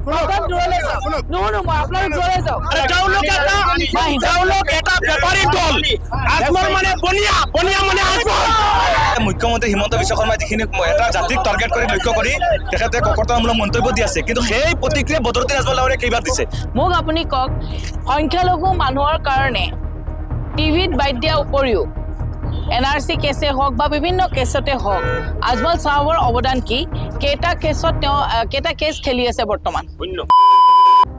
আপোনাক দূৰলৈ যাওক নহয় মই আপোনাক দূৰলৈ যাওক তেওঁলোক এটা বেপাৰী দল আজমল মানে বনিয়া মানে আজমল মুখ্যমন্ত্ৰী হিমন্ত বিশ্ব শৰ্মাই যিখিনি এটা জাতিক টাৰ্গেট কৰি লক্ষ্য কৰি তেখেতে ককৰ্তনমূলক মন্তব্য দি আছে কিন্তু সেই প্ৰতিক্ৰিয়া বদৰুদ্দিন আজমল ডাঙৰীয়াই কেইবাৰ দিছে মোক আপুনি কওক সংখ্যালঘু মানুহৰ কাৰণে টিভিত বাদ দিয়াৰ উপৰিও NRC কেছে হওক বা বিভিন্ন কেছতে হওক আজমল চাহাবৰ অৱদান কি কেইটা কেছ খেলি আছে বৰ্তমান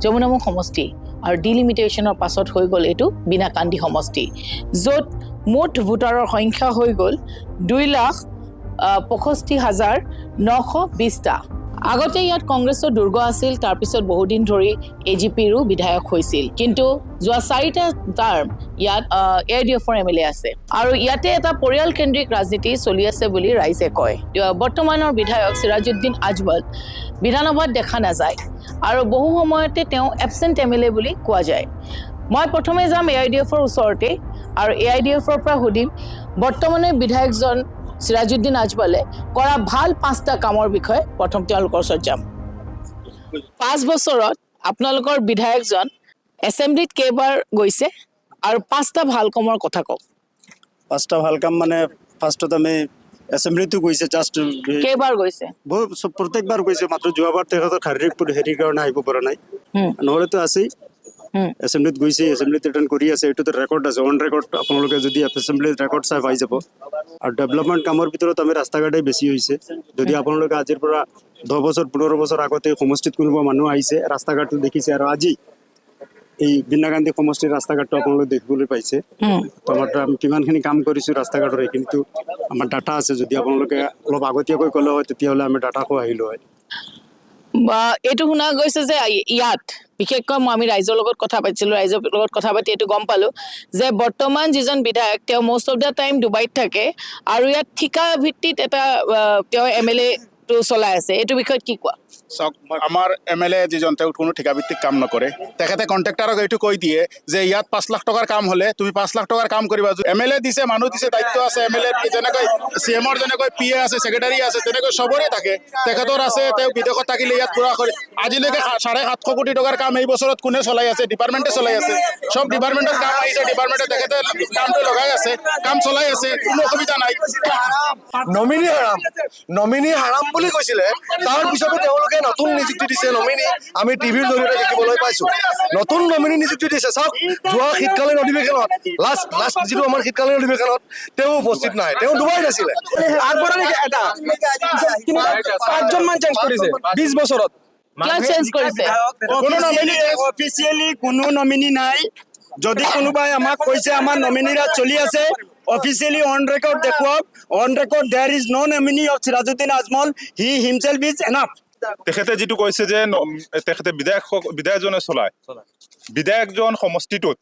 যমুনামুখ সমষ্টি আৰু ডিলিমিটেশ্যনৰ পাছত হৈ গ'ল এইটো বিনাকান্দি সমষ্টি য'ত মুঠ ভোটাৰৰ সংখ্যা হৈ গ'ল 2,65,920টা আগতে ইয়াত কংগ্ৰেছৰ দুৰ্গ আছিল তাৰপিছত বহুদিন ধৰি AGPৰো বিধায়ক হৈছিল কিন্তু যোৱা 4টা টাৰ্ম ইয়াত AIDFৰ MLA আছে আৰু ইয়াতে এটা পৰিয়াল কেন্দ্ৰিক ৰাজনীতি চলি আছে বুলি ৰাইজে কয় বৰ্তমানৰ বিধায়ক সিৰাজউদ্দিন আজমল বিধানসভাত দেখা নাযায় আৰু বহু সময়তে তেওঁ এবসেন্ট MLA বুলি কোৱা যায় মই প্ৰথমে যাম AIDFৰ ওচৰতে আৰু AIDFৰ পৰা সুধিম বৰ্তমানৰ বিধায়কজন সিৰাজউদ্দিন আজমলে কৰা ভাল 5টা কামৰ বিষয়ে প্ৰথম তেওঁলোকৰ ওচৰত যাম 5 বছৰত আপোনালোকৰ বিধায়কজন এছেম্বলিত কেইবাৰ গৈছে আৰু 5টা ভাল কামৰ কথা কওক 5টা ভাল কাম মানে ফাৰ্ষ্টত আমি এছেম্বলিতো গৈছে জাষ্ট কেইবাৰ গৈছে প্ৰত্যেকবাৰ গৈছে মাত্ৰ যোৱাবাৰ তেখেতৰ শাৰীৰিক হেৰিৰ কাৰণে আহিব পৰা নাই নহ'লেতো আছেই এছেম্বলিত গৈছে এছেম্বলিত এটেণ্ড কৰি আছে এইটোতো ৰেকৰ্ড আছে অন ৰেকৰ্ড আপোনালোকে যদি এছেম্বলিত ৰেকৰ্ড চাই পাই যাব আৰু ডেভেলপমেণ্ট কামৰ ভিতৰত আমি ৰাস্তা ঘাটেই বেছি হৈছে যদি আপোনালোকে আজিৰ পৰা 10 বছৰ 15 বছৰ আগতে সমষ্টিত কোনোবা মানুহ আহিছে ৰাস্তা ঘাটটো দেখিছে আৰু আজি এই বিনাকান্দি সমষ্টিৰ ৰাস্তা ঘাটটো আপোনালোকে দেখিবলৈ পাইছে আমাৰ আমি কিমানখিনি কাম কৰিছোঁ ৰাস্তা ঘাটৰ এইখিনিতো আমাৰ ডাটা আছে যদি আপোনালোকে অলপ আগতীয়াকৈ ক'লে হয় তেতিয়াহ'লে আমি ডাটাকো আহিলোঁ হয় এইটো শুনা গৈছে যে ইয়াত বিশেষকৈ আমি ৰাইজৰ লগত কথা পাতিছিলোঁ ৰাইজৰ লগত কথা পাতি এইটো গম পালোঁ যে বৰ্তমান যিজন বিধায়ক তেওঁ মোষ্ট অফ দ্য টাইম ডুবাইত থাকে আৰু ইয়াত ঠিকা ভিত্তিত এটা তেওঁ MLA টো চলাই আছে এইটো বিষয়ত কি কোৱা চাওক আমাৰ MLA যিজন তেওঁ কোনো ঠিকাভিত্তিক কাম নকৰে তেখেতে কণ্ট্ৰেক্টাৰক এইটো কৈ দিয়ে যে ইয়াত 5 লাখ টকাৰ কাম হ'লে তুমি 5 লাখ টকাৰ কাম কৰিবা MLA দিছে মানুহ দিছে দায়িত্ব আছে MLA যেনেকৈ CMৰ যেনেকৈ PA আছে ছেক্ৰেটাৰী আছে তেনেকৈ চবৰে থাকে তেখেতৰ আছে তেওঁ বিদেশত থাকিলে ইয়াত পুৰা কৰি আজিলৈকে 750 কোটি টকাৰ কাম এই বছৰত কোনে চলাই আছে ডিপাৰ্টমেণ্টে চলাই আছে সব ডিপাৰ্টমেণ্টত কাম আহিছে ডিপাৰ্টমেণ্টে তেখেতে কামটো লগাই আছে কাম চলাই আছে কোনো অসুবিধা নাই নমিনী হাৰাম বুলি কৈছিলে তাৰ পিছতো তেওঁলোকে নতুন নিযুক্তি দিছে নমিনী আমি টিভিৰ জৰিয়তে দেখিবলৈ পাইছো নতুন নমিনী নিযুক্তি দিছে চাওক যোৱা শীতকালীন অধিৱেশনত লাষ্ট যিটো আমাৰ শীতকালীন অধিৱেশনত তেওঁ উপস্থিত নাই তেওঁ ডুবাইত আছিলে আগবঢ়া নেকি এটা 5জন মান চেঞ্জ কৰিছে 20 বছৰত চেঞ্জ কৰিছে কোনো নমিনী অফিচিয়েলি কোনো নমিনী নাই যদি কোনোবাই আমাক কৈছে আমাৰ নমিনীৰা চলি আছে অফিচিয়েলি অন ৰেকৰ্ড দেখুৱাওক on record there is no nominee of Sirajuddin Ajmal he himself is enough তেখেতে যিটো কৈছে যে তেখেতে বিধায়কজনে চলায় বিধায়কজন সমষ্টিটোত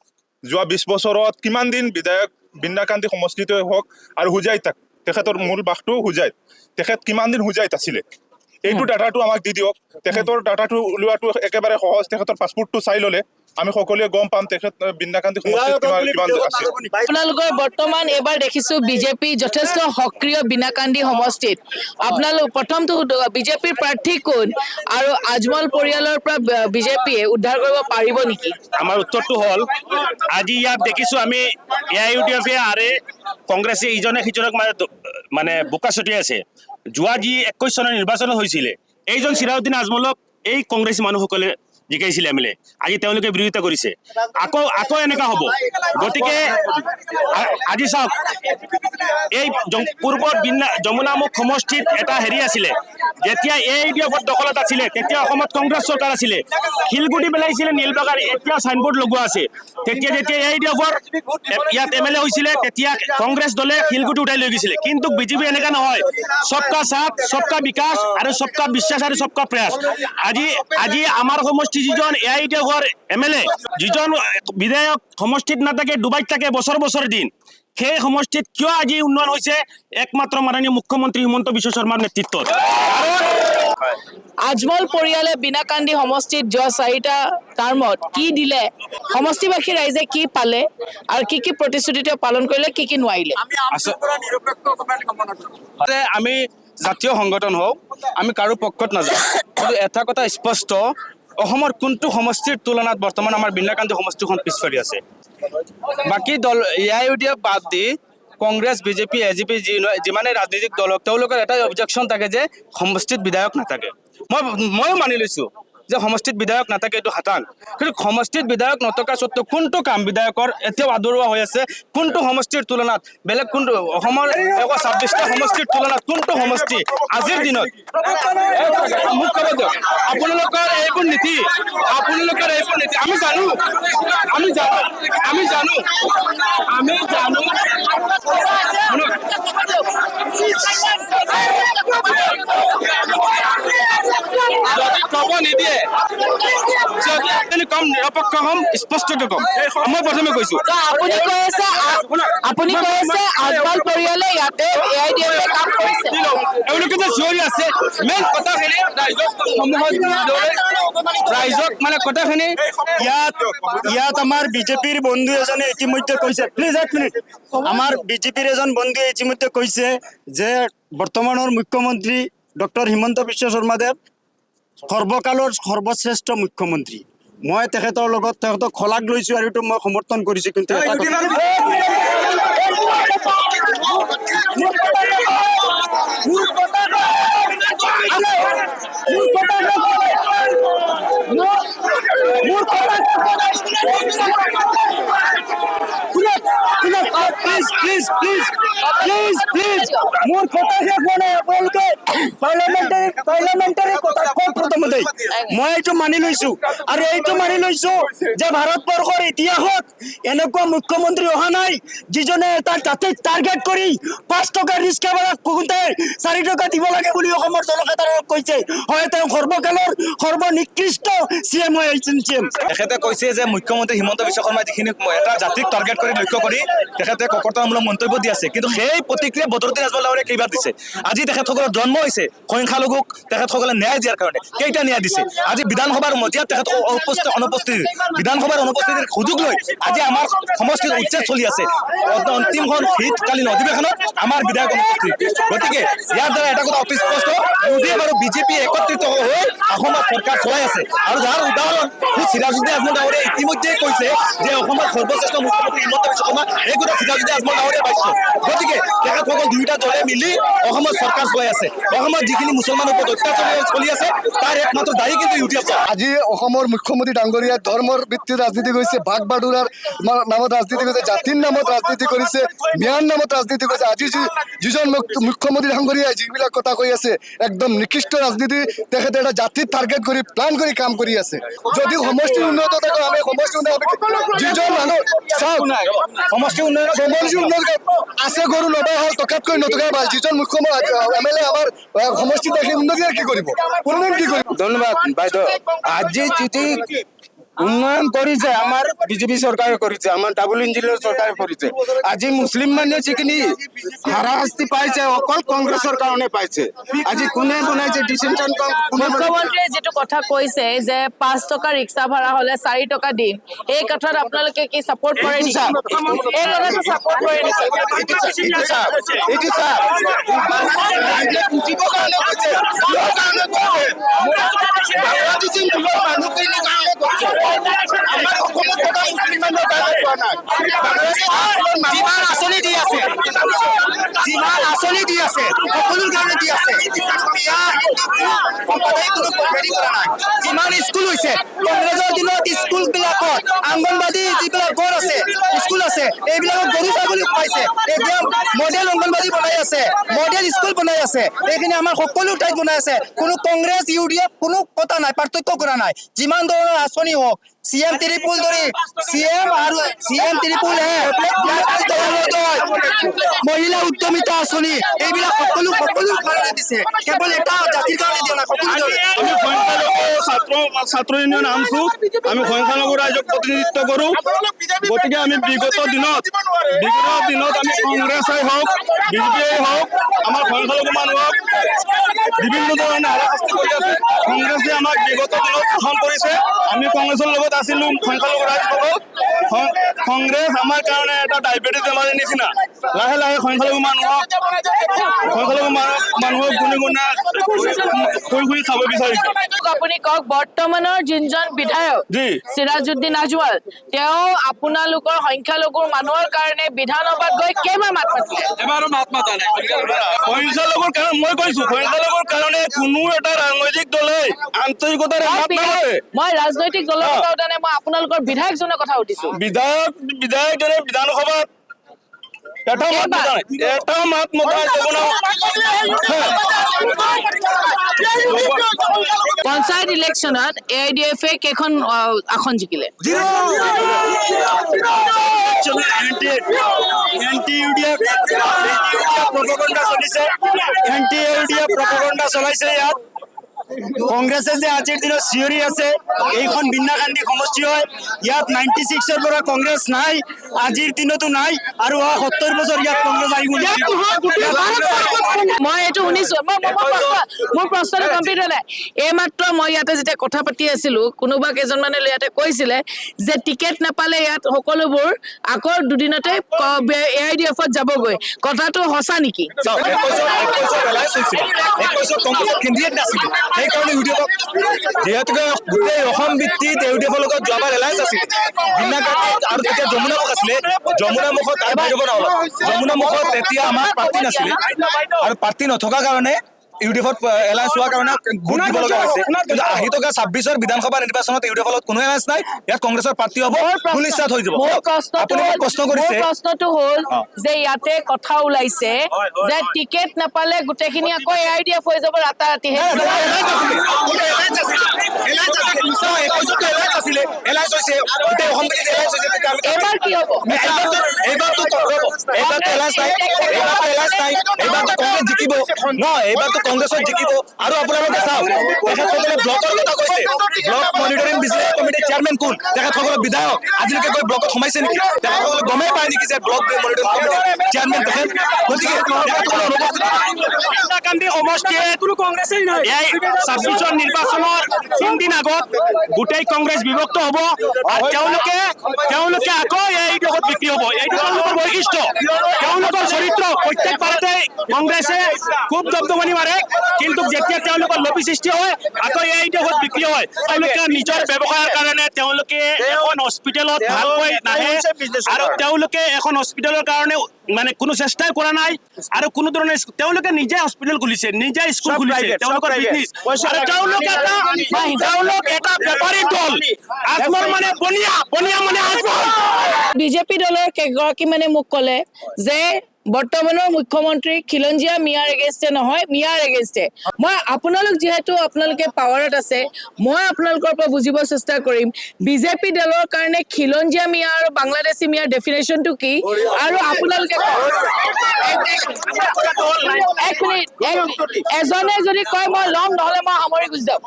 যোৱা 20 বছৰত কিমান দিন বিধায়ক বিনাকান্দি সমষ্টিতে হওক আৰু হুজাইত তেখেতৰ মূল বাসটো হুজাইত তেখেত কিমান দিন হুজাইত আছিলে এইটো ডাটাটো আমাক দি দিয়ক তেখেতৰ ডাটাটো উলিওৱাটো একেবাৰে সহজ তেখেতৰ পাছপোৰ্টটো চাই ল'লে আমি সকলোৱে গম পাম তেখেত বিনাকান্দি সমষ্টিত কিমান আছে আপোনালোকৰ বৰ্তমান এবাৰ দেখিছো বিজেপি যথেষ্ট সক্ৰিয় বিনাকান্দি সমষ্টিত আপোনালোক প্ৰথমটো বিজেপিৰ প্ৰাৰ্থী কোন আৰু আজমল পৰিয়ালৰ পৰা বিজেপিয়ে উদ্ধাৰ কৰিব পাৰিব নেকি আমাৰ উত্তৰটো হ'ল আজি ইয়াত দেখিছো আমি AIUDF আৰে কংগ্ৰেছে ইজনে সিজনক মানে বোকা ছটিয়াই আছে যোৱা যি 21 চনৰ নিৰ্বাচন হৈছিলে এইজন সিৰাজউদ্দিন আজমলক এই কংগ্ৰেছী মানুহসকলে জিকাইছিলে MLA আজি তেওঁলোকে বিৰোধিতা কৰিছে আকৌ এনেকা হ'ব গতিকে আজি চাওক এই পূৰ্বৰ যমুনামুখ সমষ্টিত এটা হেৰি আছিলে যেতিয়া AIUDFৰ দখলত আছিলে তেতিয়া অসমত কংগ্ৰেছ চৰকাৰ আছিলে শিলগুটি পেলাইছিলে নীলবাগাৰ এতিয়া চাইনবোৰ্ড লগোৱা আছে তেতিয়া যেতিয়া AIUDFৰ ইয়াত MLA হৈছিলে তেতিয়া কংগ্ৰেছ দলে শিলগুটি উঠাই লৈ গৈছিলে কিন্তু বিজেপি এনেকা নহয় সবকা সাথ সবকা বিকাশ আৰু সবকা বিশ্বাস আৰু সবকা প্ৰয়াস আজি আমাৰ সমষ্টি যিজন AIUDFৰ MLA যিজন বিধায়ক সমষ্টিত নাথাকে ডুবাইত থাকে বছৰ দিন সেই সমষ্টিত কিয় আজি উন্নয়ন হৈছে একমাত্ৰ মাননীয় মুখ্যমন্ত্ৰী হিমন্ত বিশ্ব শৰ্মাৰ নেতৃত্বত আজমল পৰিয়ালে বিনাকান্দি সমষ্টিত যোৱা 4টা টাৰ্মত কি দিলে সমষ্টিবাসী ৰাইজে কি পালে আৰু কি প্ৰতিশ্ৰুতি পালন কৰিলে কি নোৱাৰিলে আমি জাতীয় সংগঠন হওক আমি কাৰো পক্ষত নাযাওঁ কিন্তু এটা কথা স্পষ্ট অসমৰ কোনটো সমষ্টিৰ তুলনাত বৰ্তমান আমাৰ বিন্যাকান্তি সমষ্টিখন পিছ পৰি আছে বাকী দল AIUDF বাদ দি কংগ্ৰেছ বিজেপি AGP যিমানে ৰাজনৈতিক দল হওক তেওঁলোকৰ এটাই অবজেকশ্যন থাকে যে সমষ্টিত বিধায়ক নাথাকে ময়ো মানি লৈছোঁ যে সমষ্টিত বিধায়ক নাথাকে এইটো হাতাং কিন্তু সমষ্টিত বিধায়ক নথকা স্বত্বেও কোনটো কাম বিধায়কৰ এতিয়াও আদৰুৱা হৈ আছে কোনটো সমষ্টিৰ তুলনাত বেলেগ কোনটো অসমৰ 126টা সমষ্টিৰ তুলনাত কোনটো সমষ্টি আজিৰ দিনত মোক ক'ব দিয়ক আপোনালোকৰ এইবোৰ নীতি আমি জানো যদি ক'ব নিদিয়ে কম নিৰপেক্ষ হ'ম স্পষ্টকৈ ক'ম মই প্ৰথমে কৈছোঁ আপুনি কৈ আছে আজমল পৰিয়ালে ইয়াতে AIUDF কাম কৰিছে এওঁলোকে যে চিঞৰি আছে মেইন কথাখিনি ৰাইজক মানে কথাখিনি ইয়াত আমাৰ বিজেপিৰ বন্ধু এজনে ইতিমধ্যে কৈছে প্লিজ এক মিনিট আমাৰ বিজেপিৰ এজন বন্ধুৱে ইতিমধ্যে কৈছে যে বৰ্তমানৰ মুখ্যমন্ত্ৰী ডক্টৰ হিমন্ত বিশ্ব শৰ্মা দেৱ সৰ্বকালৰ সৰ্বশ্ৰেষ্ঠ মুখ্যমন্ত্ৰী মই তেখেতৰ লগত তেখেতক খলাগ লৈছোঁ আৰু এইটো মই সমৰ্থন কৰিছোঁ কিন্তু এটা প্লিজ মোৰ কথা শেষ হোৱা নাই আপোনালোকে পাৰ্লামেণ্টাৰী কথা কওক প্ৰথমতে মই এইটো মানি লৈছো আৰু এইটো মানি লৈছো যে ভাৰতবৰ্ষৰ ইতিহাসত এনেকুৱা মুখ্যমন্ত্ৰী অহা নাই যিজনে এটা জাতিক টাৰ্গেট কৰি 5 টকা ৰিক্সা ভাড়া কোনোতে 4 টকা দিব লাগে বুলি অসমৰ জনসাধাৰণক কৈছে হয় তেওঁ সৰ্বকালৰ সৰ্বনিকৃষ্ট CM হৈ আহিছিল CM তেখেতে কৈছে যে মুখ্যমন্ত্ৰী হিমন্ত বিশ্ব শৰ্মাই যিখিনি এটা জাতিক টাৰ্গেট কৰি লক্ষ্য কৰি তেখেতে ককৰ্তনমূলক মন্তব্য দি আছে কিন্তু সেই প্ৰতিক্ৰিয়া বদৰুদ্দিন আজমল ডাঙৰীয়াই কেইবাৰ দিছে আজি তেখেতসকলৰ জন্ম হৈছে সংখ্যালঘুক তেখেতসকলে ন্যায় দিয়াৰ কাৰণে কেইটা ন্যায় দিছে আজি বিধানসভাৰ মজিয়াত তেখেতসকল অনুপস্থিত বিধানসভাৰ অনুপস্থিতিৰ সুযোগ লৈ আজি আমাৰ সমষ্টিত উচ্ছেদ চলি আছে অন্তিমখন শীতকালীন অধিৱেশনত আমাৰ বিধায়ক অনুপস্থিত গতিকে ইয়াৰ দ্বাৰা এটা কথা অতি স্পষ্ট UDF আৰু বিজেপি একত্ৰিত হৈ অসমত চৰকাৰ চলাই আছে আৰু যাৰ উদাহৰণ সিৰাজুদ্দিন আজমল ডাঙৰীয়াই ইতিমধ্যে কৈছে যে অসমৰ সৰ্বশ্ৰেষ্ঠ মুখ্যমন্ত্ৰী হিমন্ত বিশ্ব শৰ্মা এই কথা সিৰাজুদ্দিন আজমল ডাঙৰীয়াই পাইছে গতিকে তেখেতসকল দুয়োটা দলে মিলি অসমত চৰকাৰ চলাই আছে অসমত যিখিনি মুছলমানৰ ওপৰত অত্যাচাৰ চলি আছে তাৰ একমাত্ৰ দায়ী কিন্তু UDF আজি অসমৰ মুখ্যমন্ত্ৰী ডাঙৰীয়া ধৰ্মৰ ভিত্তিত ৰাজনীতি কৰিছে ভাগ বাটোৰাৰ নামত ৰাজনীতি কৰিছে জাতিৰ নামত ৰাজনীতি কৰিছে ম্যাৰ নামত ৰাজনীতি কৰিছে আজি যিজন মুখ্যমন্ত্ৰী ডাঙৰীয়াই যিবিলাক কথা কৈ আছে একদম নিকৃষ্ট ৰাজনীতি তেখেতে এটা জাতিৰ টাৰ্গেট কৰি প্লান কৰি কাম কৰি আছে যদি সমষ্টিৰ উন্নত থাকে আমি সমষ্টি উন্নত যিজন মানুহ চাওক সমষ্টি উন্নয়ন আছে গৰু নবা হ'ল টকাতকৈ নটকা ভাল যিজন মুখ্যমন্ত্ৰী MLA আমাৰ সমষ্টিত দেখি উন্নতি কি কৰিব কোনোদিন কি কৰিব ধন্যবাদ বাইদেউ আজি যিটি উন্নয়ন কৰিছে আমাৰ বিজেপি চৰকাৰে কৰিছে আমাৰ ডাবল ইঞ্জিনৰ চৰকাৰে কৰিছে আজি মুছলিম মানুহে যিখিনি হাৰাশাস্তি পাইছে অকল কংগ্ৰেছৰ কাৰণে পাইছে আজি কোনে বনাইছে ডিচিছন মুখ্যমন্ত্ৰীয়ে যিটো কথা কৈছে যে 5 টকা ৰিক্সা ভাড়া হলে 4 টকা দিম এই কথাত আপোনালোকে কি সাপোৰ্ট কৰে নেকি এই কথাটো সাপোৰ্ট কৰে নেকি যিমান আঁচনি দি আছে সকলোৰ কাৰণে দি আছে যিমান স্কুল হৈছে কংগ্ৰেছৰ দিনত স্কুলবিলাকত অংগনবাদী যিবিলাক ঘৰ আছে স্কুল আছে এইবিলাকত গৰু ছাগলী পাইছে এতিয়া মডেল অংগনবাদী বনাই আছে মডেল স্কুল বনাই আছে এইখিনি আমাৰ সকলো ঠাইত বনাই আছে কোনো কংগ্ৰেছ UDF কোনো কথা নাই পাৰ্থক্য কৰা নাই যিমান ধৰণৰ আঁচনি হওক CM ত্ৰিপুল ধৰি CM ত্ৰিপুল মহিলা উদ্যমিতা আঁচনি এইবিলাক সকলো কাৰণে দিছে কেৱল এটা জাতিৰ কাৰণে দিয়া নাই ছাত্ৰ ইউনিয়ন আমছু আমি সংখ্যালঘু ৰাইজক প্ৰতিনিধিত্ব কৰোঁ গতিকে আমি বিগত দিনত আমি কংগ্ৰেছেই হওক বিজেপিয়েই হওক আমাৰ সংখ্যালঘু মানুহক বিভিন্ন ধৰণে হাৰাশাস্তি কৰি আছে কংগ্ৰেছে আমাক বিগত দিনত শাসন কৰিছে আমি কংগ্ৰেছৰ লগত আছিলোঁ সংখ্যালঘু ৰাইজসকল কংগ্ৰেছ আমাৰ কাৰণে এটা ডায়েবেটিছ বেমাৰীৰ নিচিনা লাহে লাহে সংখ্যালঘু মানুহক গুণে গুণে শুই খাব বিচাৰিছে। আপুনি কওক বৰ্তমানৰ যোনজন বিধায়ক জি চিৰাজউদ্দিন আজৱাল তেওঁ আপোনালোকৰ সংখ্যালঘুৰ মানুহৰ কাৰণে বিধানসভাত গৈ কেইবাৰ মাত মাতিলে? এবাৰো মাত মাতা নাই। সংখ্যালঘুৰ কাৰণে মই কৈছো, সংখ্যালঘুৰ কাৰণে কোনো এটা ৰাজনৈতিক দলে আন্তৰিকতাৰে মাত নামাতে। মই ৰাজনৈতিক দলৰ কথা উঠা নাই, মই আপোনালোকৰ বিধায়কজনৰ কথা উঠিছো। বিধায়কজনে বিধানসভাত এটা মাত মতা পঞ্চায়ত ইলেকশ্যনত AIDF-এ কেইখন আসন জিকিলে? প্ৰপগণ্ডা চলাইছে ইয়াত। কংগ্ৰেছে যে আজিৰ দিনত চিঞৰি আছে এইখন বিন্নাকান্দি সমষ্টি হয়, ইয়াত 96-ৰ পৰা কংগ্ৰেছ নাই, আজিৰ দিনতো নাই, আৰু 70 বছৰ ইয়াত কংগ্ৰেছ আহিব। মই এইটো শুনিছো, মোৰ প্ৰশ্নটো কমপ্লিট হোৱা নাই। এইমাত্ৰ মই ইয়াতে যেতিয়া কথা পাতি আছিলো, কোনোবা কেইজনমানে ইয়াতে কৈছিলে যে টিকেট নাপালে ইয়াত সকলোবোৰ আকৌ দুদিনতে AIDF-ত যাবগৈ। কথাটো সঁচা নেকি? যিহেতুকে গোটেই অসম ভিত্তিত ইউডিএফৰ লগত যোৱাবাৰ এলায়েন্স আছিল, আৰু তেতিয়া যমুনামুখ আছিলে, যমুনামুখত যমুনামুখত তেতিয়া আমাৰ প্ৰাৰ্থী নাছিলে, আৰু প্ৰাৰ্থী নথকাৰ কাৰণে ইউডিএফত এলায়েন্স হোৱাৰ কাৰণে ভোট দিব লগা হৈছে। কিন্তু আহি থকা 26ৰ বিধানসভা নিৰ্বাচনত ইউডিএফৰ লগত কোনো এলায়েন্স নাই, ইয়াত কংগ্ৰেছৰ প্ৰাৰ্থী হ'ব, ফুল ষ্টাৰ্ট হৈ যাব। আপুনি মোক প্ৰশ্ন কৰিছে, প্ৰশ্নটো হ'ল যে ইয়াতে কথা ওলাইছে যে টিকেট নাপালে গোটেইখিনি আকৌ AIDF হৈ যাব ৰাতাৰাতি। এবাৰ কি হ'ব? এইবাৰতো জিকিব ন, এইবাৰতো কংগ্ৰেছত জিকিব। আৰু আপোনালোকে চাওক, তেখেতসকলে ব্লকৰ কথা কৈছে, ব্লক মনিটৰিং বিজনেছ কমিটিৰ চেয়াৰমেন কোন? তেখেতসকলৰ বিধায়ক আজিলৈকে গৈ ব্লকত সোমাইছে নেকি? তেখেতসকলে গমেই পায় নেকি যে ব্লক মনিটৰিং কমিটিৰ চেয়াৰমেন তেখেত? গতিকে সমষ্টিয়ে 26ৰ নিৰ্বাচনৰ 3 দিন আগত গোটেই কংগ্ৰেছ বিভক্ত হ'ব, আৰু তেওঁলোকে আকৌ AIDF-ত বিক্ৰী হ'ব। এইটো তেওঁলোকৰ বৈশিষ্ট্য, তেওঁলোকৰ চৰিত্ৰ। প্ৰত্যেকবাৰতে কংগ্ৰেছে খুব দবদবনি মাৰে, কিন্তু যেতিয়া তেওঁলোকৰ লবি সৃষ্টি হয় আকৌ AIDF-ত বিক্ৰী হয়। তেওঁলোকে নিজৰ ব্যৱসায়ৰ কাৰণে তেওঁলোকে এখন হস্পিটেলত ভালকৈ নাহে, আৰু তেওঁলোকে এখন হস্পিটেলৰ কাৰণে মানে কোনো চেষ্টাই কৰা নাই, আৰু কোনো ধৰণে তেওঁলোকে নিজে হস্পিটেল খুলিছে, নিজে স্কুল খুলিছে, তেওঁলোকৰ বিজনেছ, আৰু তেওঁলোক এটা বেপাৰী দল। আজমল মানে বনিয়া মানে আজমল। বিজেপি দলৰ কেইগৰাকী মানে মোক ক'লে যে বৰ্তমানৰ মুখ্যমন্ত্ৰী খিলঞ্জীয়া মিয়াৰ এগেইনষ্টে নহয়, মিয়াৰ এগেইনষ্টে। মই আপোনালোকে পাৱাৰত আছে, মই আপোনালোকৰ পৰা বুজিব চেষ্টা কৰিম বিজেপি দলৰ কাৰণে খিলঞ্জীয়া মিয়া আৰু বাংলাদেশী মিয়াৰ ডেফিনেশ্যনটো কি, আৰু আপোনালোকে এজনে যদি কয় মই ল'ম, নহ'লে মই সামৰি গুচি যাম।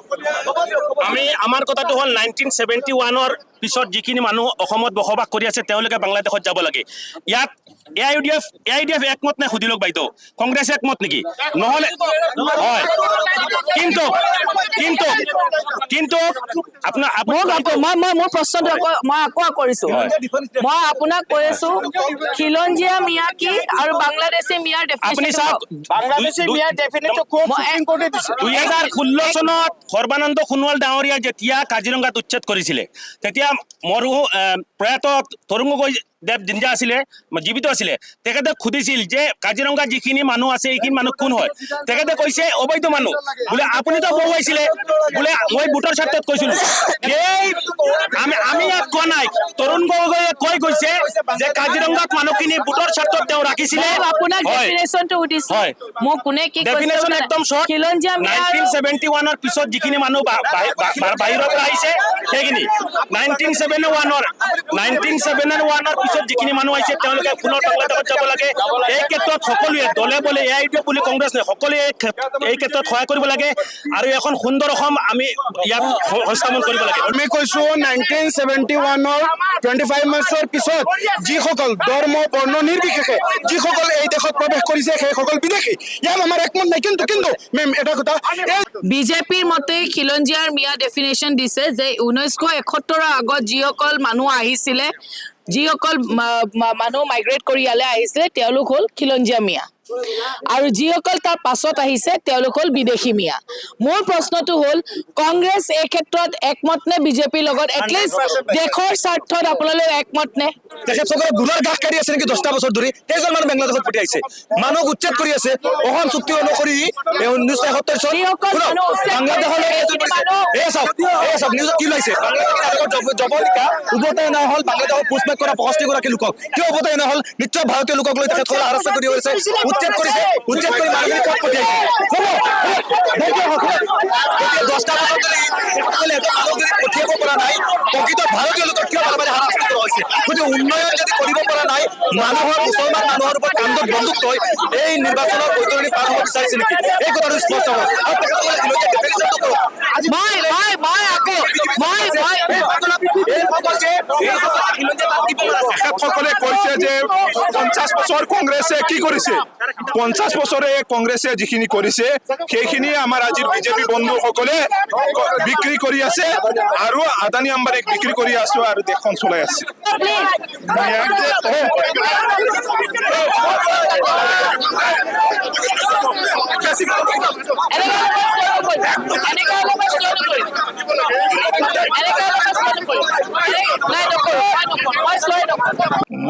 আমাৰ কথাটো হ'ল 1971-ৰ পিছত যিখিনি মানুহ অসমত বসবাস কৰি আছে তেওঁলোকে বাংলাদেশত যাব লাগে। ইয়াত AIDF একমত নাই, সুধি লওক বাইদেউ, কংগ্ৰেছ একমত নেকি? নহ'লে হয়, কিন্তু মোৰ প্ৰশ্নটো মই আকৌ কৰিছো, মই আপোনাক কৈ আছো খিলঞ্জীয়া মিয়া কি আৰু বাংলাদেশী মিয়াৰ আপুনি চাওক, ডেফিনেশ্যন। 2016 চনত সৰ্বানন্দ সোণোৱাল ডাঙৰীয়া যেতিয়া কাজিৰঙাত উচ্ছেদ কৰিছিলে, তেতিয়া প্ৰয়াত তৰুণ গগৈ দেৱ জিন্দা আছিলে, জীৱিত আছিলে। তেখেতে সুধিছিল যে কাজিৰঙাত যিখিনি মানুহ আছে এইখিনি মানুহ কোন হয়? তেখেতে কৈছে অবৈধ মানুহ। বোলে আপুনিতো বহুৱাইছিলে, বোলে মই ভোটৰ স্বাৰ্থত কৈছিলো। আমি ইয়াত কোৱা নাই, তৰুণ গগৈয়ে কৈ গৈছে যে কাজিৰঙাত মানুহখিনি ভোটৰ স্বাৰ্থত তেওঁ ৰাখিছিলে। আপোনাক ডেফিনেশ্যনটো সুধিছো, মোক কোনে কি ডেফিনেশ্যন একদম শৰ্ট। খিলঞ্জীয়া মিয়া 1971-ৰ পিছত যিখিনি মানুহ বাহিৰৰ পৰা আহিছে সেইখিনি, 1971-ৰ পিছত যিখিনি মানুহ আহিছে তেওঁলোকে পুনৰ বাংলাদেশত যাব লাগে। এই ক্ষেত্ৰত সকলোৱে দলে বলে AIDF বুলি কংগ্ৰেছ নাই, সকলোৱে এই ক্ষেত্ৰত সহায় কৰিব লাগে, আৰু এখন সুন্দৰ অসম আমি ইয়াত সংস্থাপন কৰিব লাগে। আমি কৈছো 1971-ৰ 25 মাৰ্চৰ পিছত যিসকল ধৰ্ম বৰ্ণ নিৰ্বিশেষে যিসকল এই দেশত প্ৰৱেশ কৰিছে সেইসকল বিদেশী, ইয়াত আমাৰ একমত নাই। কিন্তু মেম এটা কথা, বিজেপিৰ মতে খিলঞ্জীয়াৰ মিয়া ডেফিনেশ্যন দিছে যে 1971-ৰ আগত যিসকল মানুহ আহিছিলে যিসকল মানুহ মাইগ্ৰেট কৰি ইয়ালৈ আহিছিলে তেওঁলোক হ'ল খিলঞ্জীয়া মিয়া আৰু যিসকল তাৰ পাছত আহিছে তেওঁলোক হ'ল বিদেশী মিয়া মোৰ প্ৰশ্নটো হ'ল কংগ্ৰেছ এই ক্ষেত্ৰত একমত নে বিজেপিৰ লগত এটলিষ্ট দেশৰ স্বাৰ্থত আপোনালোক একমত নে তেখেতসকলক গুণৰ গাছ কাঢ়ি আছে নেকি 10টা বছৰ ধৰি কেইজন মানুহ বাংলাদেশত পঠিয়াইছে মানুহক উচ্ছেদ কৰি আছে অসম চুক্তি অনুসৰি 1971 চন যিসকল মানুহ উচ্ছেদ বাংলাদেশলৈ চাওক নিউজত কি ওলাইছে বাংলাদেশৰ জবনিকা উভতাই অনা হ'ল বাংলাদেশৰ পুষ্পেক কৰা 65গৰাকী লোকক কিয় উভতাই অনা হ'ল নিশ্চয় ভাৰতীয় লোকক লৈ তেখেতসকলে হাৰাস্ত কৰি আছে উচ্ছেদ কৰিছে উচ্ছেদ কৰি মানুহখিনি ক'ত পঠিয়াইছে 10টা বছৰ ধৰি তেখেতসকলে এজন মানুহ যদি পঠিয়াব পৰা নাই প্ৰকৃত ভাৰতীয় লোকক কিয় বাৰে বাৰে হাৰাস্ত কৰা হৈছে গতিকে উন্নয়ন যদি কৰিব পৰা নাই মানুহৰ মুছলমান মানুহৰ ওপৰত কান্দত বন্দুক থৈ এই নিৰ্বাচনৰ বৈতৰণি পাৰ হ'ব বিচাৰিছে নেকি এই কথাটো স্পষ্ট হ'ব আৰু তেখেতসকলে ডিফেন্সটো কৰক তেখেতসকলে কৈছে যে 50 বছৰ কংগ্ৰেছে কি কৰিছে 50 বছৰে কংগ্ৰেছে যিখিনি কৰিছে সেইখিনি আমাৰ আজিৰ বিজেপি বন্ধুসকলে বিক্ৰী কৰি আছে আৰু আদানী আম্বানীক বিক্ৰী কৰি আছো আৰু দেশখন চলাই আছে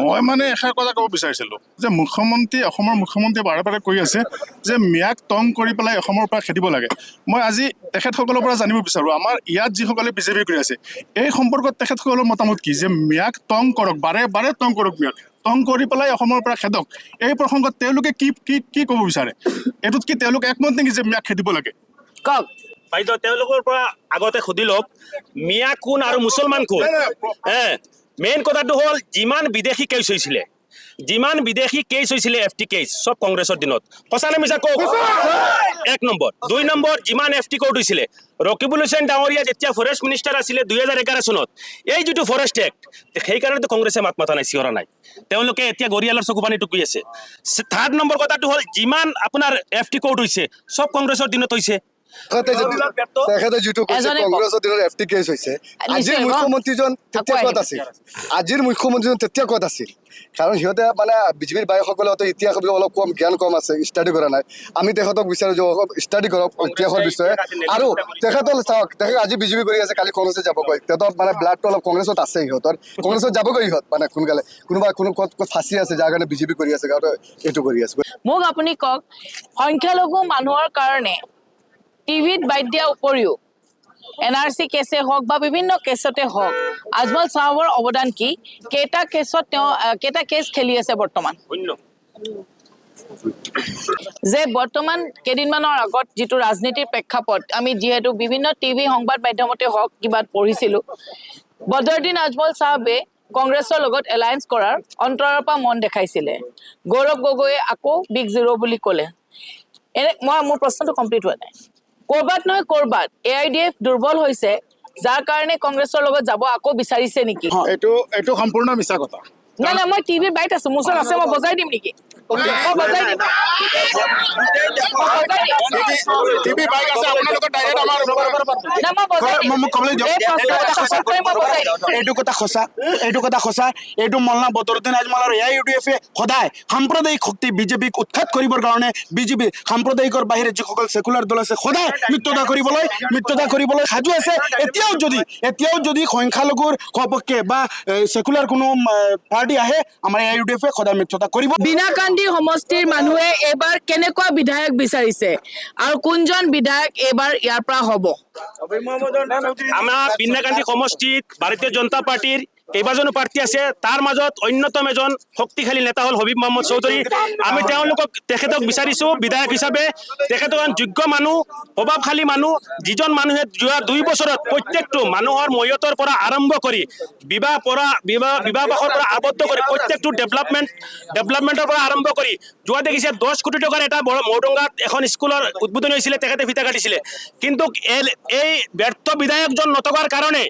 মই মানে এষাৰ কথা ক'ব বিচাৰিছিলোঁ যে অসমৰ মুখ্যমন্ত্ৰীয়ে বাৰে বাৰে কৈ আছে যে মিয়াক টং কৰি পেলাই অসমৰ পৰা খেদিব লাগে মই আজি তেখেতসকলৰ পৰা জানিব বিচাৰোঁ আমাৰ ইয়াত যিসকলে বিজেপি কৰি আছে এই সম্পৰ্কত তেখেতসকলৰ মতামত কি যে মিয়াক টং কৰক বাৰে বাৰে টং কৰক মিয়াক টং কৰি পেলাই অসমৰ পৰা খেদক এই প্ৰসংগত তেওঁলোকে কি ক'ব বিচাৰে এইটোত কি তেওঁলোক একমত নেকি যে মিয়াক খেদিব লাগে কওক বাইদেউ তেওঁলোকৰ পৰা আগতে সুধি লওক মিয়া কোন আৰু মুছলমান কোন মেইন কথাটো হ'ল যিমান বিদেশী কেছ হৈছিলে FT কেছ চব কংগ্ৰেছৰ দিনত সঁচা নে মিছা কওক 1 নম্বৰ 2 নম্বৰ যিমান FT কোৰ্ট হৈছিলে ৰকিবুল হুছেইন ডাঙৰীয়া যেতিয়া ফৰেষ্ট মিনিষ্টাৰ আছিলে 2011 চনত এই যিটো ফৰেষ্ট এক্ট সেইকাৰণেতো কংগ্ৰেছে মাত মাতা নাই চিঞৰা নাই তেওঁলোকে এতিয়া গৰিয়ালৰ চকু পানী টুকি আছে 3rd নম্বৰ কথাটো হ'ল যিমান আপোনাৰ FT কোৰ্ট হৈছে চব কংগ্ৰেছৰ দিনত হৈছে তেখেতে যিটো কৈছে কংগ্ৰেছৰ দিনৰ FT কেছ হৈছে আজিৰ মুখ্যমন্ত্ৰীজন তেতিয়া ক'ত আছিল কাৰণ সিহঁতে মানে বিজেপিৰ বাইসকলে ইতিহাসৰ বিষয়ে অলপ জ্ঞান কম আছে ষ্টাডি কৰা নাই আমি তেখেতক বিচাৰোঁ যে ষ্টাডি কৰক ইতিহাসৰ বিষয়ে আৰু তেখেতক চাওক তেখেত আজি বিজেপি কৰি আছে কালি কংগ্ৰেছত যাবগৈ তেখেতৰ মানে ব্লাডটো অলপ কংগ্ৰেছত আছে সিহঁতৰ কংগ্ৰেছত যাবগৈ ইহঁত মানে সোনকালে কোনো ক'ত ফাঁচি আছে যাৰ কাৰণে বিজেপি কৰি আছে এইটো কৰি আছে মোক আপুনি কওক সংখ্যালঘু মানুহৰ কাৰণে টিভিত বাইট দিয়াৰ উপৰিও NRC কেছে হওক বা বিভিন্ন কেছতে হওক আজমল চাহাবৰ অৱদান কি কেইটা কেছ খেলি আছে বৰ্তমান যে বৰ্তমান কেইদিনমানৰ আগত যিটো ৰাজনীতিৰ প্ৰেক্ষাপট আমি যিহেতু বিভিন্ন টিভি সংবাদ মাধ্যমতে হওক কিবা পঢ়িছিলোঁ বদৰুদ্দিন আজমল চাহাবে কংগ্ৰেছৰ লগত এলায়েন্স কৰাৰ অন্তৰৰ পৰা মন দেখাইছিলে গৌৰৱ গগৈয়ে আকৌ বিগ জিৰ' বুলি ক'লে মোৰ প্ৰশ্নটো কমপ্লিট হোৱা নাই কৰবাত নহয় কৰবাত AIDF দুৰ্বল হৈছে যাৰ কাৰণে কংগ্ৰেছৰ লগত যাব আকৌ বিচাৰিছে নেকি এইটো সম্পূৰ্ণ মিছা কথা নাই মই টিভিৰ বাইট আছো মোৰ ওচৰত আছে মই বজাই দিম নেকি টিভি বাইক আছে আপোনালোকৰ ডাইৰেক্ট আমাৰ এইটো কথা সঁচা এইটো মৌলানা বদৰুদ্দিন আজমল আৰু AIUDF সদায় সাম্প্ৰদায়িক শক্তি বিজেপিক উৎখাত কৰিবৰ কাৰণে বিজেপি সাম্প্ৰদায়িকৰ বাহিৰে যিসকল সেকুলাৰ দল আছে সদায় মিত্ৰতা কৰিবলৈ সাজু আছে এতিয়াও যদি সংখ্যালঘুৰ সপক্ষে বা সেকুলাৰ কোনো পাৰ্টি আহে আমাৰ AIUDF সদায় মিত্ৰতা কৰিব বিনাকান্দি সমষ্টিৰ মানুহে এবাৰ কেনেকুৱা বিধায়ক বিচাৰিছে আৰু কোনজন বিধায়ক এবাৰ ইয়াৰ পৰা হ'ব আমাৰ বিনাকান্দি সমষ্টিত ভাৰতীয় জনতা পাৰ্টিৰ কেইবাজনো প্ৰাৰ্থী আছে তাৰ মাজত অন্যতম এজন শক্তিশালী নেতা হ'ল হবিব মহম্মদ চৌধুৰী আমি তেখেতক বিচাৰিছো বিধায়ক হিচাপে তেখেত এজন যোগ্য মানুহ প্ৰভাৱশালী মানুহ যিজন মানুহে যোৱা 2 বছৰত প্ৰত্যেকটো মানুহৰ ময়তৰ পৰা আৰম্ভ কৰি বিবাহৰ পৰা আবদ্ধ কৰি প্ৰত্যেকটো ডেভেলপমেণ্টৰ পৰা আৰম্ভ কৰি যোৱা দেখিছে 10 কোটি টকাৰ এটা মৌডঙ্গাত এখন স্কুলৰ উদ্বোধনী হৈছিলে তেখেতে ফিতা কাটিছিলে কিন্তু এই ব্যৰ্থ বিধায়কজন নথকাৰ কাৰণে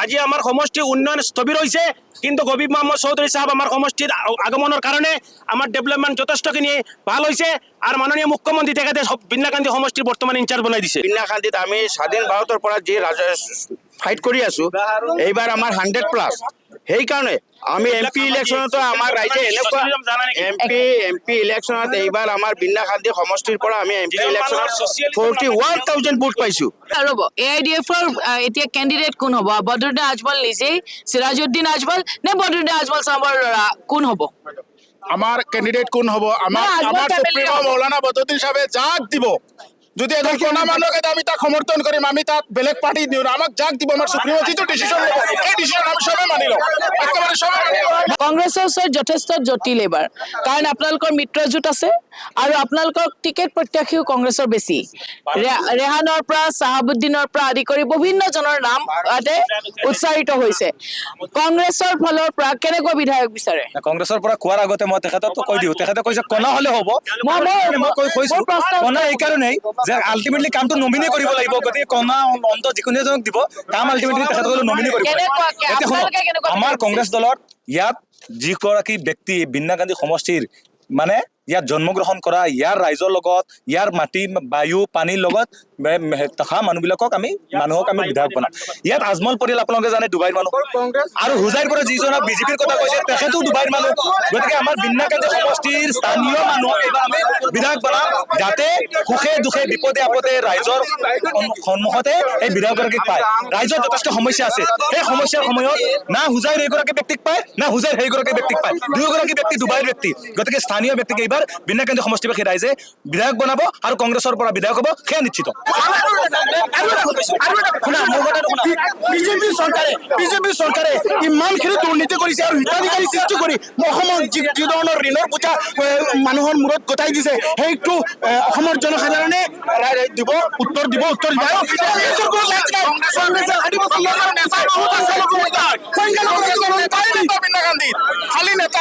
আজি আমাৰ সমষ্টিৰ উন্নয়ন স্থবিৰ হৈছে কিন্তু হবিব মহম্মদ চৌধুৰী সাহেব আমাৰ সমষ্টিৰ আগমনৰ কাৰণে আমাৰ ডেভেলপমেণ্ট যথেষ্টখিনি ভাল হৈছে আৰু মাননীয় মুখ্যমন্ত্ৰী তেখেতে বিনাকান্দি সমষ্টিৰ বৰ্তমান ইনচাৰ্জ বনাই দিছে বিনাকান্দিত আমি স্বাধীন ভাৰতৰ পৰা যি ফাইট কৰি আছো এইবাৰ আমাৰ 100+ সেইকাৰণে আমি এমপি ইলেকশ্যনতো আমাৰ ৰাইজে এনেকুৱা এমপি ইলেকশ্যনত এইবাৰ আমাৰ বিন্নাখান্দি সমষ্টিৰ পৰা আমি এমপি ইলেকশ্যনত 41,000 ভোট পাইছোঁ। ৰ'ব AIDF-ৰ এতিয়া কেণ্ডিডেট কোন হ'ব? বদৰুদ্দিন আজমল নিজেই, চিৰাজউদ্দিন আজমল নে বদৰুদ্দিন আজমল চাহাবৰ ল'ৰা কোন হ'ব? আমাৰ কেণ্ডিডেট কোন হ'ব? আমাৰ না, আজমল আমাৰ family সুপ্ৰিম হ'ব। মৌলানা বদৰুদ্দিন সাহেবে যাক দিব, যদি এজন কণা মানুহকে আমি তাক সমৰ্থন কৰিম, আমি তাক বেলেগ পাৰ্টি দিওঁ না, আমাক যাক দিব আমাৰ সুপ্ৰিম যিটো ডিচিশ্যন ল'ব সেই ডিচিশ্যন আমি চবে মানি লওঁ, একেবাৰে চবে মানি লওঁ। কংগ্ৰেছৰ ওচৰত যথেষ্ট জটিল এইবাৰ, কাৰণ আপোনালোকৰ মিত্ৰজোঁট আছে আৰু আপোনালোকৰ টিকেট প্ৰত্যাশীও কংগ্ৰেছৰ বেছি। ৰেহানৰ পৰা চাহাবুদ্দিনৰ পৰা আদি কৰি বিভিন্ন জনৰ নাম ইয়াতে উচ্চাৰিত হৈছে। কংগ্ৰেছৰ ফালৰ পৰা কেনেকুৱা বিধায়ক বিচাৰে? কংগ্ৰেছৰ পৰা কোৱাৰ আগতে মই তেখেতক কৈ দিওঁ, তেখেতে কৈছে কণা হ'লে হ'ব। মই কৈছোঁ কণা এইকাৰণেই যে আল্টিমেটলি কামটো নমিনে কৰিব লাগিব, গতিকে কণা অন্ত যিকোনো এজনক দিব, কাম আল্টিমেটলি তেখেতসকলে নমিনে কৰিব লাগিব। কেনেকুৱাকে? এতিয়া শুনক, আপোনালোকে কেনেকুৱা আমাৰ বিচাৰিছে? কংগ্ৰেছ দলত ইয়াত যিগৰাকী ব্যক্তি বিন্নাকান্দি সমষ্টিৰ মানে ইয়াত জন্মগ্ৰহণ কৰা, ইয়াৰ ৰাইজৰ লগত, ইয়াৰ মাটি বায়ু পানীৰ লগত থকা মানুহক আমি বিধায়ক বনাম। ইয়াত আজমল পৰিয়াল আপোনালোকে জানে ডুবাইৰ মানুহ, আৰু হুজাইৰ পৰা যিজনক বিজেপিৰ কথা কৈছে তেখেতো ডুবাইৰ মানুহ। গতিকে আমাৰ বিন্নাকান্দি সমষ্টিৰ স্থানীয় মানুহক এইবাৰ আমি বিধায়ক বনাম, যাতে সুখে দুখে বিপদে আপদে ৰাইজৰ সন্মুখতে এই বিধায়কগৰাকীক পায়। ৰাইজৰ যথেষ্ট সমস্যা আছে, সেই সমস্যাৰ সময়ত না হুজাইৰ এইগৰাকী ব্যক্তিক পায়, না হুজাইৰ সেইগৰাকী ব্যক্তিক পায়, দুয়োগৰাকী ব্যক্তি ডুবাইৰ ব্যক্তি। গতিকে স্থানীয় ব্যক্তিক এইবাৰ বিন্নাকান্দি সমষ্টিবাসী ৰাইজে বিধায়ক বনাব আৰু কংগ্ৰেছৰ পৰা বিধায়ক হ'ব, সেয়া নিশ্চিত। বিজেপি চৰকাৰে ইমানখিনি দুৰ্নীতি কৰিছে আৰু হিতাধিকাৰী সৃষ্টি কৰি অসমৰ যি ধৰণৰ ঋণৰ বোজা মানুহৰ মূৰত গতাই দিছে, সেইটো অসমৰ জনসাধাৰণে দিব, উত্তৰ দিব আৰু খালি নেতা